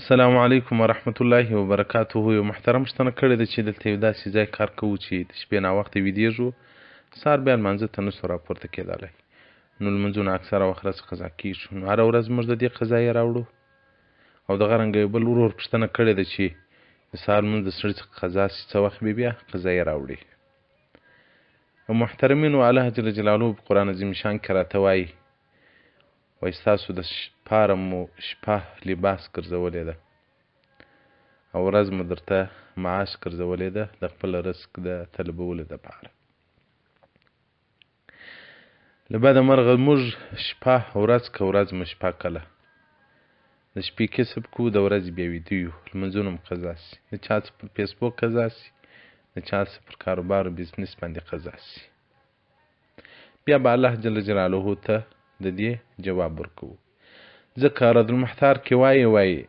السلام علیکم ورحمت الله وبرکاته. یو محترم شتنه کړې ده چې دلته یو داسې ځای کار کوو چې د شپې ناوخته ویدېږو، سهار بیا لمانځه ته نسو راپورته کېدلی. نو لمونځونه اکثره وخت راڅخه قضا کېږي. نو هره ورځ موږ د دې قضا یې راوړو. او دغه رنګه یو بل ورور پوښتنه کړې ده چې د سهار لمونځ د سړي څخه قضا سي، څه وخت بیا قضا یې راوړي. او محترمینو، الله جل جلاله په قرآن عظیم شان کې راته وایي ستاسو د پاره مو شپه لباس ګرځولې ده او ورځ مو درته معاش ګرځولې ده د خپل رزق د طلبولو دپاره. له بده مرغه موږ شپه ورځ که ورځ مو شپه کله د شپې کسب کوو، د ورځې بیا ویده یو. لمونځونه مو قضا سي، د چا څه پر فیسبوک قضا سي، د چا څه پر کاروبار او بزنس باندې قضا سي. بیا به الله جل جلاله ته د دې جواب ورکوو. ځکه رد المحتار کې وایي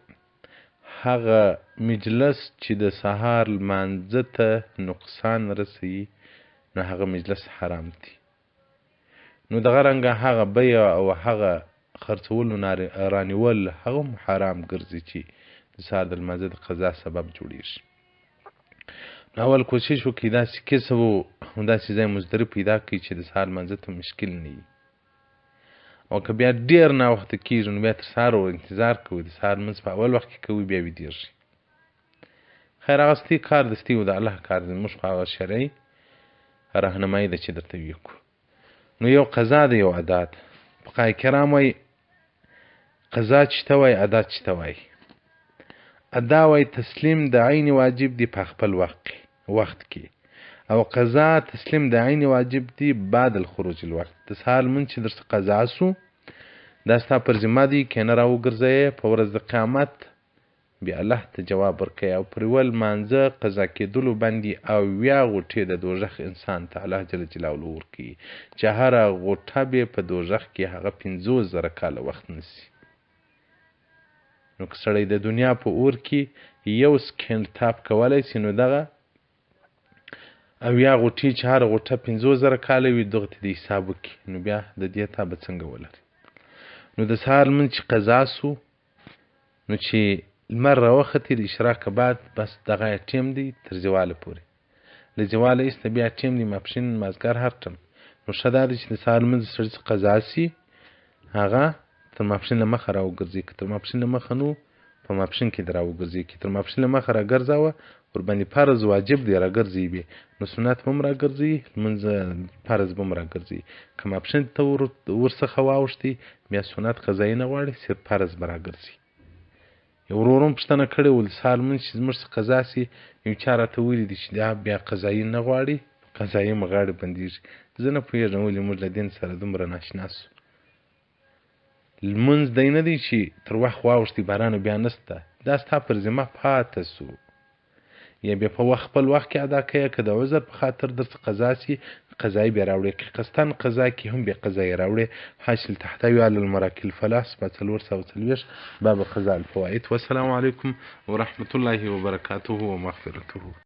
هغه مجلس چې د سهار لمانځه ته نقصان رسوي نو هغه مجلس حرام دی. نو دغه رنګه هغه بیه او هغه خرڅولو رانیول هغه هم حرام ګرځي چې د سهار د لمانځه د قضا سبب جوړېږي. نو اول کوشش وکړئ داسې کسب او داسې ځای مزدرب پیدا کړئ چې د سهار لمانځه ته مشکل نه وي. او که بیا ډېر ناوخته کېږي نو بیا تر سهار انتظار کوئ، د سهار لمونځ په اول وخت کې کوئ بیا ویدېږئ. خیر هغه ستي کار دستي و د الله کار دی، موږ خو هغه شرعي راهنمایي ده چې درته وکړو. نو یو قضا ده یو ادا ده. فقهای کرام وایي قضا چې ته وایي ادا چې ته وایي. ادا وایي تسلیم د عین واجب دی په خپل وخت کې، او قضا تسلیم د عین واجب دی بعد الخروج الوقت. د سهار لمونځ چې درڅخه قضا سو دا ستا پر ذمه دی، که نه راوګرځوې په ورځ د قیامت بیا الله ته جواب ورکوي. او پر یوه لمانځه قضا کېدلو باندې اویا غوټې د دوژخ انسان ته الله جل جلاله ورکوي چې هره غوټه به په دوژخ کې هغه 50,000 کاله وخت نیسي. نو که سړی د دنیا په اور کې یو سکند تاپ کولی سي نو دغه اویا غوټې چې هره غوټه 50,000 کاله وي دغه ته د حساب وکړي نو بیا د دې تا به څنګه ولري. نو د سهار لمونځ چې قضا سو نو چې لمر راوختې د اشراقه بعد بس دغه ټیم دی تر زواله پورې. له زواله ایسته بیا ټیم دی ماپښین مازدیګر هر ټیم. نو ښه دا دی چې د سهار لمونځ سړي څخه قضا سي هغه تر ماپښین له مخه راوګرځي. که تر ماپښین له مخه نو په ماپښین کې دې راوګرځي، که تر ماپښین له مخه راګرځاوه ورباندې فرض واجب دی راګرځي بې نو سنت به هم راګرځي، لمونځ فرض به هم راګرځي. که ماپښین ته ورڅخه واوښتي بیا سنت قضایي نه غواړي، صرف فرض به راګرځي. یو ورور هم پوښتنه کړې وه د سهار لمونځ چې زموږ څخه قضا سي یو چا راته ویلي دي چې دا بیا قضایي نه غواړي، قضایي مو غاړې بندېږي. زه نه پوهېږم ولې موږ له دین سره دومره ناشنا سو. لمونځ دی نه دی چې تر وخت واوښتي باران بیا نسته، دا ستا پر ذمه پاته سو. یا بیا په وخت خپل وخت کې ادا کوې، که د عذر په خاطر درڅخه قضا سي قضایي بیا راوړې، که قصدن قضا کې هم بیا قضایي راوړې. حاصل تحتوي علی المراکل الفلاح 440 باب قضاء الفوائد. والسلام علیکم ورحمة الله وبرکاته ومغفرته.